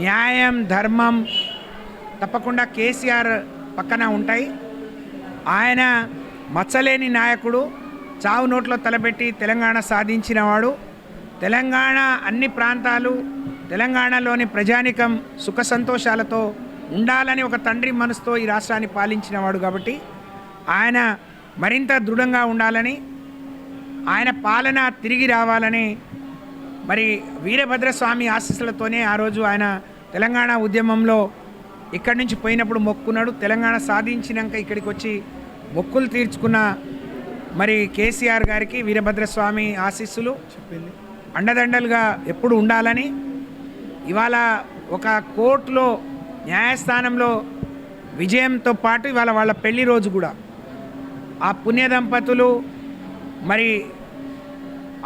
న్యాయం ధర్మం తప్పకుండా కేసీఆర్ పక్కన ఉంటాయి. ఆయన మచ్చలేని నాయకుడు, చావు నోట్లో తలబెట్టి తెలంగాణ సాధించినవాడు. తెలంగాణ అన్ని ప్రాంతాలు, తెలంగాణలోని ప్రజానికం సుఖ సంతోషాలతో ఉండాలని ఒక తండ్రి మనసుతో ఈ రాష్ట్రాన్ని పాలించినవాడు. కాబట్టి ఆయన మరింత దృఢంగా ఉండాలని, ఆయన పాలన తిరిగి రావాలని మరి వీరభద్రస్వామి ఆశీస్సులతోనే ఆ రోజు ఆయన తెలంగాణ ఉద్యమంలో ఇక్కడి నుంచి పోయినప్పుడు మొక్కున్నాడు. తెలంగాణ సాధించినాక ఇక్కడికి వచ్చి మొక్కులు తీర్చుకున్న మరి కేసీఆర్ గారికి వీరభద్రస్వామి ఆశీస్సులు అండదండలుగా ఎప్పుడు ఉండాలని, ఇవాళ ఒక కోర్టులో న్యాయస్థానంలో విజయంతో పాటు ఇవాళ వాళ్ళ పెళ్లి రోజు కూడా ఆ పుణ్య దంపతులు మరి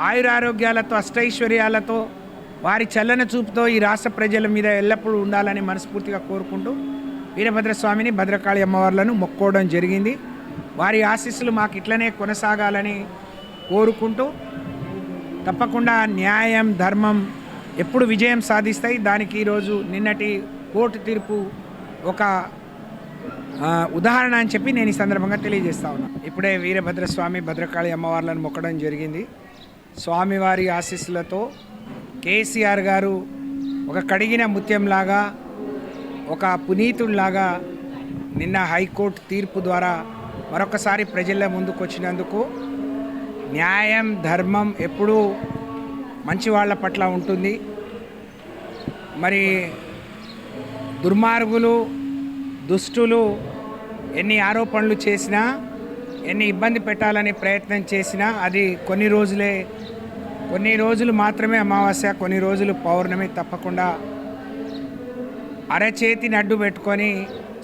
ఆయురారోగ్యాలతో అష్టైశ్వర్యాలతో వారి చల్లన చూపుతో ఈ రాష్ట్ర ప్రజల మీద ఎల్లప్పుడూ ఉండాలని మనస్ఫూర్తిగా కోరుకుంటూ వీరభద్రస్వామిని, భద్రకాళి అమ్మవార్లను మొక్కోవడం జరిగింది. వారి ఆశీస్సులు మాకు ఇట్లనే కొనసాగాలని కోరుకుంటూ తప్పకుండా న్యాయం ధర్మం ఎప్పుడు విజయం సాధిస్తాయి. దానికి ఈరోజు నిన్నటి కోర్టు తీర్పు ఒక ఉదాహరణ అని చెప్పి నేను ఈ సందర్భంగా తెలియజేస్తా ఉన్నా. ఇప్పుడే వీరభద్రస్వామి, భద్రకాళి అమ్మవార్లను మొక్కడం జరిగింది. స్వామివారి ఆశీస్సులతో కేసీఆర్ గారు ఒక కడిగిన ముత్యంలాగా, ఒక పునీతుడిలాగా నిన్న హైకోర్టు తీర్పు ద్వారా మరొకసారి ప్రజల ముందుకు వచ్చినందుకు న్యాయం ధర్మం ఎప్పుడూ మంచి వాళ్ళ పట్ల ఉంటుంది. మరి దుర్మార్గులు, దుష్టులు ఎన్ని ఆరోపణలు చేసినా, ఎన్ని ఇబ్బంది పెట్టాలని ప్రయత్నం చేసినా అది కొన్ని రోజులు మాత్రమే అమావాస్య, కొన్ని రోజులు పౌర్ణమి. తప్పకుండా అరచేతిని అడ్డు పెట్టుకొని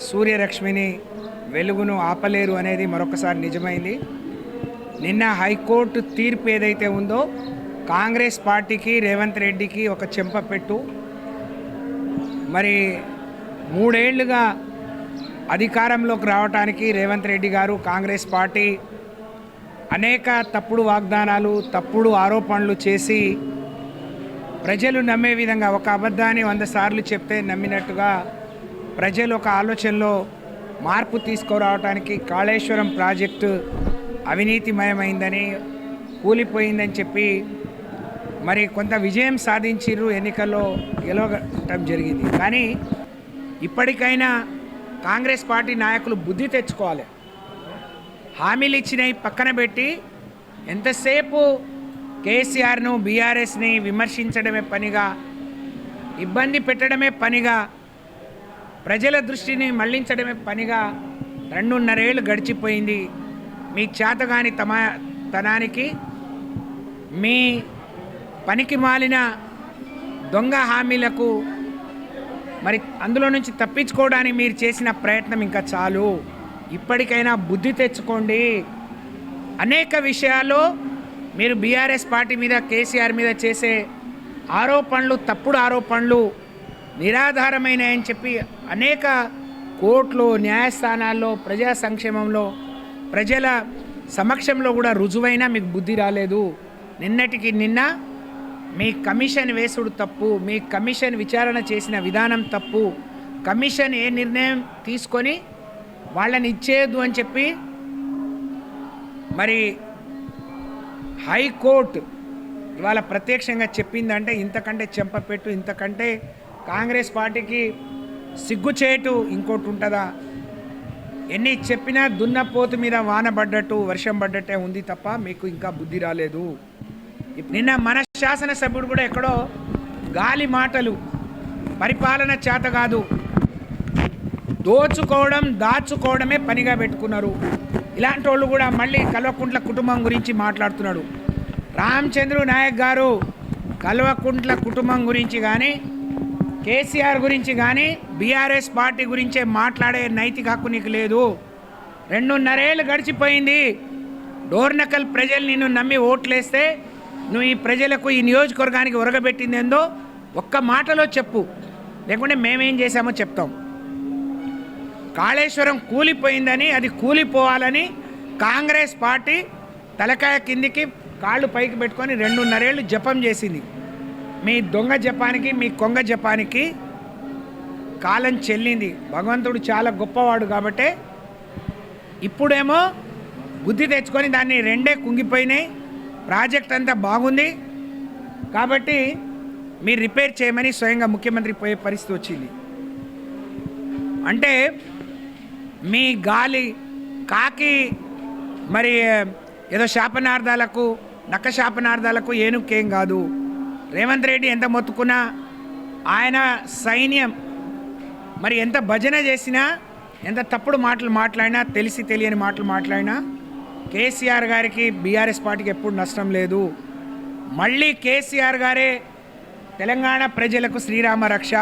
సూర్యరశ్మిని, వెలుగును ఆపలేరు అనేది మరొకసారి నిజమైంది. నిన్న హైకోర్టు తీర్పు ఏదైతే ఉందో కాంగ్రెస్ పార్టీకి, రేవంత్ రెడ్డికి ఒక చెంపపెట్టు. మరి 3 ఏళ్లుగా అధికారంలోకి రావడానికి రేవంత్ రెడ్డి గారు, కాంగ్రెస్ పార్టీ అనేక తప్పుడు వాగ్దానాలు, తప్పుడు ఆరోపణలు చేసి ప్రజలు నమ్మే విధంగా, ఒక అబద్ధాన్ని 100 సార్లు చెప్తే నమ్మినట్టుగా ప్రజలు ఒక ఆలోచనలో మార్పు తీసుకురావడానికి కాళేశ్వరం ప్రాజెక్టు అవినీతిమయమైందని, కూలిపోయిందని చెప్పి మరి కొంత విజయం సాధించిర్రు, ఎన్నికల్లో గెలవటం జరిగింది. కానీ ఇప్పటికైనా కాంగ్రెస్ పార్టీ నాయకులు బుద్ధి తెచ్చుకోవాలి. హామీలు ఇచ్చినవి పక్కన పెట్టి ఎంతసేపు కేసీఆర్ను, బీఆర్ఎస్ని విమర్శించడమే పనిగా, ఇబ్బంది పెట్టడమే పనిగా, ప్రజల దృష్టిని మళ్లించడమే పనిగా 2.5 ఏళ్ళు గడిచిపోయింది. మీ చేతగాని తనానికి, మీ పనికి మాలిన దొంగ హామీలకు, మరి అందులో నుంచి తప్పించుకోవడానికి మీరు చేసిన ప్రయత్నం ఇంకా చాలు. ఇప్పటికైనా బుద్ధి తెచ్చుకోండి. అనేక విషయాల్లో మీరు బీఆర్ఎస్ పార్టీ మీద, కేసీఆర్ మీద చేసే ఆరోపణలు, తప్పుడు ఆరోపణలు నిరాధారమైనని చెప్పి అనేక కోర్టులు, న్యాయస్థానాల్లో, ప్రజా సంక్షేమంలో, ప్రజల సమక్షంలో కూడా రుజువైనా మీకు బుద్ధి రాలేదు. నిన్నటికి నిన్న మీ కమిషన్ వేసుడు తప్పు, మీ కమిషన్ విచారణ చేసిన విధానం తప్పు, కమిషన్ ఏ నిర్ణయం తీసుకొని వాళ్ళని ఇచ్చేయద్దు అని చెప్పి మరి హైకోర్టు ఇవాళ ప్రత్యక్షంగా చెప్పిందంటే ఇంతకంటే చెంపపెట్టు, ఇంతకంటే కాంగ్రెస్ పార్టీకి సిగ్గుచేటు ఇంకోటి ఉంటుందా? ఎన్ని చెప్పినా దున్నపోతు మీద వాన పడ్డట్టు, వర్షం పడ్డట్టే ఉంది తప్ప మీకు ఇంకా బుద్ధి రాలేదు. నిన్న మన శాసనసభ్యుడు కూడా ఎక్కడో గాలి మాటలు, పరిపాలన చేత కాదు, దోచుకోవడం, దాచుకోవడమే పనిగా పెట్టుకున్నారు. ఇలాంటి వాళ్ళు కూడా మళ్ళీ కల్వకుంట్ల కుటుంబం గురించి మాట్లాడుతున్నాడు. రామచంద్ర నాయక్ గారు కల్వకుంట్ల కుటుంబం గురించి కానీ, కేసీఆర్ గురించి కానీ, బీఆర్ఎస్ పార్టీ గురించే మాట్లాడే నైతిక హక్కు నీకు లేదు. 2.5 ఏళ్ళు గడిచిపోయింది. డోర్నకల్ ప్రజలు నిన్ను నమ్మి ఓట్లేస్తే నువ్వు ఈ ప్రజలకు, ఈ నియోజకవర్గానికి ఒరగబెట్టింది ఏందో ఒక్క మాటలో చెప్పు, లేకుంటే మేమేం చేశామో చెప్తాం. కాళేశ్వరం కూలిపోయిందని, అది కూలిపోవాలని కాంగ్రెస్ పార్టీ తలకాయ కిందికి కాళ్ళు పైకి పెట్టుకొని 2.5 ఏళ్ళు జపం చేసింది. మీ దొంగ జపానికి, మీ కొంగ జపానికి కాలం చెల్లింది. భగవంతుడు చాలా గొప్పవాడు కాబట్టే ఇప్పుడేమో బుద్ధి తెచ్చుకొని దాన్ని రెండే కుంగిపోయినాయి. ప్రాజెక్ట్ అంతా బాగుంది కాబట్టి మీరు రిపేర్ చేయమని స్వయంగా ముఖ్యమంత్రి పోయే పరిస్థితి వచ్చింది. అంటే మీ గాలి కాకి మరి ఏదో శాపనార్థాలకు నక్క శాపనార్థాలకు ఏనుకేం కాదు. రేవంత్ రెడ్డి ఎంత మొత్తుకున్నా ఆయన సైన్యం మరి ఎంత భజన చేసినా ఎంత తప్పుడు మాటలు మాట్లాడినా తెలిసి తెలియని మాటలు మాట్లాడినా కేసీఆర్ గారికి బీఆర్ఎస్ పార్టీకి ఎప్పుడు నష్టం లేదు. మళ్ళీ కేసీఆర్ గారే తెలంగాణ ప్రజలకు శ్రీరామ రక్ష.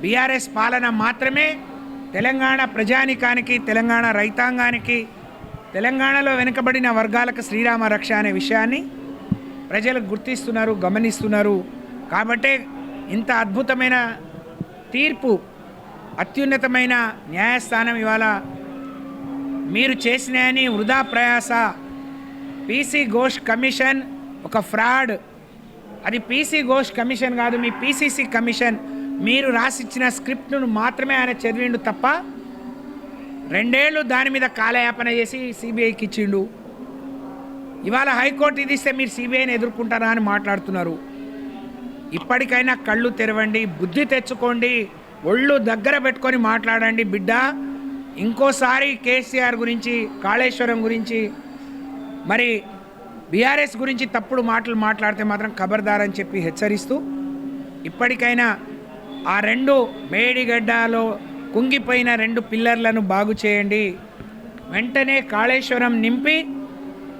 బీఆర్ఎస్ పాలన మాత్రమే తెలంగాణ ప్రజానికానికి తెలంగాణ రైతాంగానికి తెలంగాణలో వెనుకబడిన వర్గాలకు శ్రీరామ రక్ష అనే విషయాన్ని ప్రజలు గుర్తిస్తున్నారు, గమనిస్తున్నారు. కాబట్టే ఇంత అద్భుతమైన తీర్పు, అత్యున్నతమైన న్యాయస్థానం ఇవాళ మీరు చేసినాయని వృధా ప్రయాస. పీసీ ఘోష్ కమిషన్ ఒక ఫ్రాడ్. అది పీసీ ఘోష్ కమిషన్ కాదు, మీ పీసీసీ కమిషన్. మీరు రాసిచ్చిన స్క్రిప్ట్ను మాత్రమే ఆయన చదివిండు తప్ప 2 ఏళ్ళు దాని మీద కాలయాపన చేసి సిబిఐకి ఇచ్చిండు. ఇవాళ హైకోర్టు ఇది ఇస్తే మీరు సిబిఐని ఎదుర్కొంటారా అని మాట్లాడుతున్నారు. ఇప్పటికైనా కళ్ళు తెరవండి, బుద్ధి తెచ్చుకోండి, ఒళ్ళు దగ్గర పెట్టుకొని మాట్లాడండి బిడ్డ. ఇంకోసారి కేసీఆర్ గురించి, కాళేశ్వరం గురించి, మరి బీఆర్ఎస్ గురించి తప్పుడు మాటలు మాట్లాడితే మాత్రం ఖబర్దార్ అని చెప్పి హెచ్చరిస్తూ ఇప్పటికైనా ఆ 2 మేడిగడ్డలో కుంగిపోయిన 2 పిల్లర్లను బాగు చేయండి. వెంటనే కాళేశ్వరం నింపి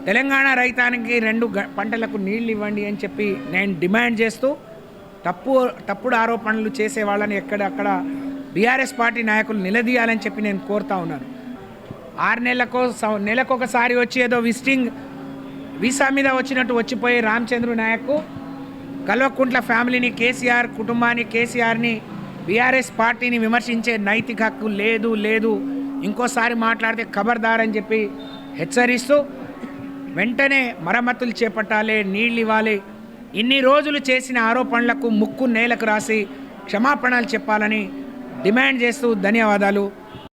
తెలంగాణ రైతానికి 2 పంటలకు నీళ్ళు ఇవ్వండి అని చెప్పి నేను డిమాండ్ చేస్తూ తప్పుడు ఆరోపణలు చేసే వాళ్ళని ఎక్కడక్కడ బీఆర్ఎస్ పార్టీ నాయకులు నిలదీయాలని చెప్పి నేను కోరుతా ఉన్నాను. 6 నెలకొకసారి వచ్చి ఏదో విజిటింగ్ వీసా మీద వచ్చినట్టు వచ్చిపోయే రామచంద్ర నాయక్ కల్వకుంట్ల ఫ్యామిలీని, కేసీఆర్ కుటుంబాన్ని, కేసీఆర్ని, బీఆర్ఎస్ పార్టీని విమర్శించే నైతిక హక్కు లేదు. ఇంకోసారి మాట్లాడితే ఖబర్దార్ అని చెప్పి హెచ్చరిస్తూ వెంటనే మరమ్మతులు చేపట్టాలి, నీళ్ళు ఇవ్వాలి. ఇన్ని రోజులు చేసిన ఆరోపణలకు ముక్కు నేలకు రాసి క్షమాపణలు చెప్పాలని డిమాండ్ చేస్తూ ధన్యవాదాలు.